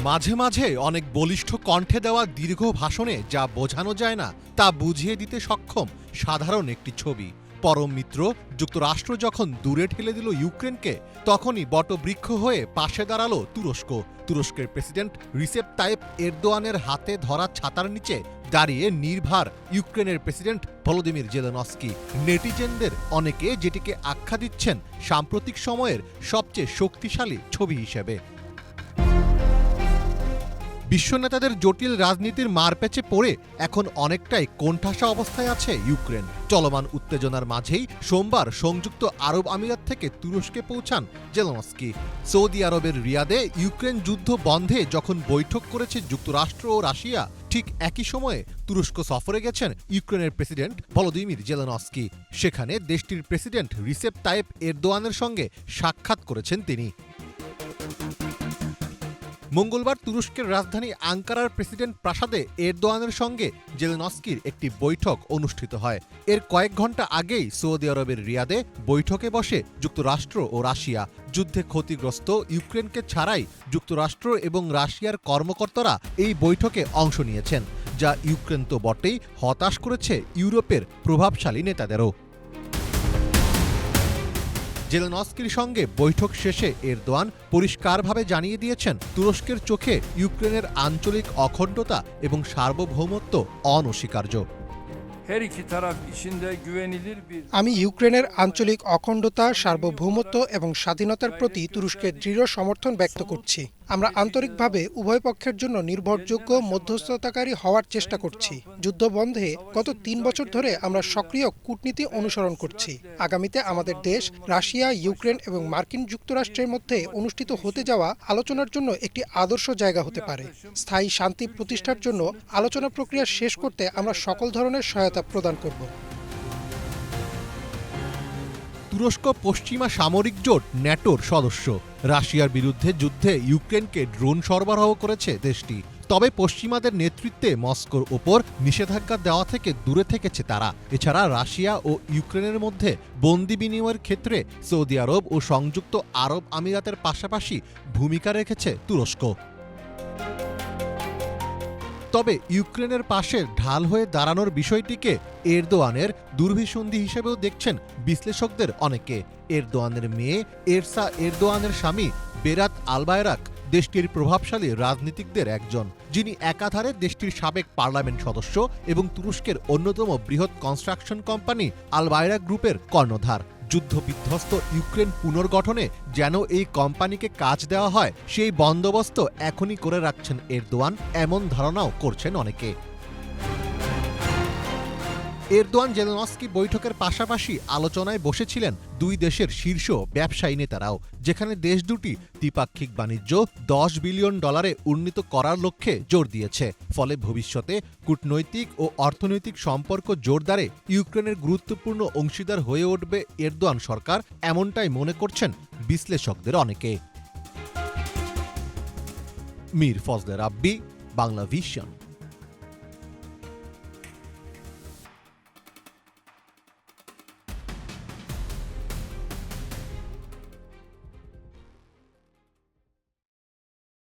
মাঝে মাঝে অনেক বলিষ্ঠ কণ্ঠে দেওয়া দীর্ঘ ভাষণে যা বোঝানো যায় না তা বুঝিয়ে দিতে সক্ষম সাধারণ একটি ছবি। পরম মিত্র যুক্তরাষ্ট্র যখন দূরে ঠেলে দিল ইউক্রেনকে, তখনই বটবৃক্ষ হয়ে পাশে দাঁড়ালো তুরস্ক। তুরস্কের প্রেসিডেন্ট রিসেপ তাইপ এরদোয়ানের হাতে ধরা ছাতার নিচে দাঁড়িয়ে নির্ভার ইউক্রেনের প্রেসিডেন্ট ভলোদিমির জেলেনস্কি। নেটিজেনদের অনেকে যেটিকে আখ্যা দিচ্ছেন সাম্প্রতিক সময়ের সবচেয়ে শক্তিশালী ছবি হিসেবে। বিশ্বনেতাদের জটিল রাজনীতির মারপ্যাচে পড়ে এখন অনেকটাই কোণঠাসা অবস্থায় আছে ইউক্রেন। চলমান উত্তেজনার মাঝেই সোমবার সংযুক্ত আরব আমিরাত থেকে তুরস্কে পৌঁছান জেলেনস্কি। সৌদি আরবের রিয়াদে ইউক্রেন যুদ্ধ বন্ধে যখন বৈঠক করেছে যুক্তরাষ্ট্র ও রাশিয়া, ঠিক একই সময়ে তুরস্ক সফরে গেছেন ইউক্রেনের প্রেসিডেন্ট ভলোদিমির জেলেনস্কি। সেখানে দেশটির প্রেসিডেন্ট রিসেপ তাইপ এরদোয়ানের সঙ্গে সাক্ষাৎ করেছেন তিনি। মঙ্গলবার তুরস্কের রাজধানী আঙ্কারার প্রেসিডেন্ট প্রাসাদে এরদোয়ানের সঙ্গে জেলেনস্কির একটি বৈঠক অনুষ্ঠিত হয়। এর কয়েক ঘণ্টা আগেই সৌদি আরবের রিয়াদে বৈঠকে বসে যুক্তরাষ্ট্র ও রাশিয়া। যুদ্ধে ক্ষতিগ্রস্ত ইউক্রেনকে ছাড়াই যুক্তরাষ্ট্র এবং রাশিয়ার কর্মকর্তারা এই বৈঠকে অংশ নিয়েছেন, যা ইউক্রেন তো বটেই হতাশ করেছে ইউরোপের প্রভাবশালী নেতাদেরও। জেলেনস্কির সঙ্গে বৈঠক শেষে এরদোয়ান পরিষ্কারভাবে জানিয়ে দিয়েছেন, তুরস্কের চোখে ইউক্রেনের আঞ্চলিক অখণ্ডতা এবং সার্বভৌমত্ব অনস্বীকার্য। আমি ইউক্রেনের আঞ্চলিক অখণ্ডতা, সার্বভৌমত্ব এবং স্বাধীনতার প্রতি তুরস্কের দৃঢ় সমর্থন ব্যক্ত করছি। আমরা আন্তরিকভাবে উভয় পক্ষের জন্য নির্ভরযোগ্য মধ্যস্থতাকারী হওয়ার চেষ্টা করছি। যুদ্ধ বন্ধে গত ৩ বছর ধরে আমরা সক্রিয় কূটনীতি অনুসরণ করছি। আগামীতে আমাদের দেশ রাশিয়া, ইউক্রেন এবং মার্কিন যুক্তরাষ্ট্রের মধ্যে অনুষ্ঠিত হতে যাওয়া আলোচনার জন্য একটি আদর্শ জায়গা হতে পারে। স্থায়ী শান্তি প্রতিষ্ঠার জন্য আলোচনা প্রক্রিয়া শেষ করতে আমরা সকল ধরনের সহায়তা প্রদান করব। তুরস্ক পশ্চিমা সামরিক জোট ন্যাটোর সদস্য। রাশিয়ার বিরুদ্ধে যুদ্ধে ইউক্রেনকে ড্রোন সরবরাহ করেছে দেশটি। তবে পশ্চিমাদের নেতৃত্বে মস্কোর ওপর নিষেধাজ্ঞা দেওয়া থেকে দূরে থেকেছে তারা। এছাড়া রাশিয়া ও ইউক্রেনের মধ্যে বন্দি বিনিময়ের ক্ষেত্রে সৌদি আরব ও সংযুক্ত আরব আমিরাতের পাশাপাশি ভূমিকা রেখেছে তুরস্ক। তবে ইউক্রেনের পাশে ঢাল হয়ে দাঁড়ানোর বিষয়টিকে এরদোয়ানের দুর্বিসন্ধি হিসেবেও দেখছেন বিশ্লেষকদের অনেকে। এরদোয়ানের মেয়ে এরসা এরদোয়ানের স্বামী বেরাত আলবায়রাক দেশটির প্রভাবশালী রাজনীতিকদের একজন, যিনি একাধারে দেশটির সাবেক পার্লামেন্ট সদস্য এবং তুরস্কের অন্যতম বৃহৎ কনস্ট্রাকশন কোম্পানি আলবায়রাক গ্রুপের কর্ণধার। যুদ্ধবিধ্বস্ত ইউক্রেন পুনর্গঠনে যেন এই কোম্পানিকে কাজ দেওয়া হয়, সেই বন্দোবস্ত এখনই করে রাখছেন এরদোয়ান, এমন ধারণাও করছেন অনেকে। এরদোয়ান জেলেনস্কি বৈঠকের পাশাপাশি আলোচনায় বসেছিলেন দুই দেশের শীর্ষ ব্যবসায়ী নেতারাও, যেখানে দেশ দুটি দ্বিপাক্ষিক বাণিজ্য $10 বিলিয়ন উন্নীত করার লক্ষ্যে জোর দিয়েছে। ফলে ভবিষ্যতে কূটনৈতিক ও অর্থনৈতিক সম্পর্ক জোরদারে ইউক্রেনের গুরুত্বপূর্ণ অংশীদার হয়ে উঠবে এরদোয়ান সরকার, এমনটাই মনে করছেন বিশ্লেষকদের অনেকে। মীর ফজলে রাব্বি, বাংলা ভিশন।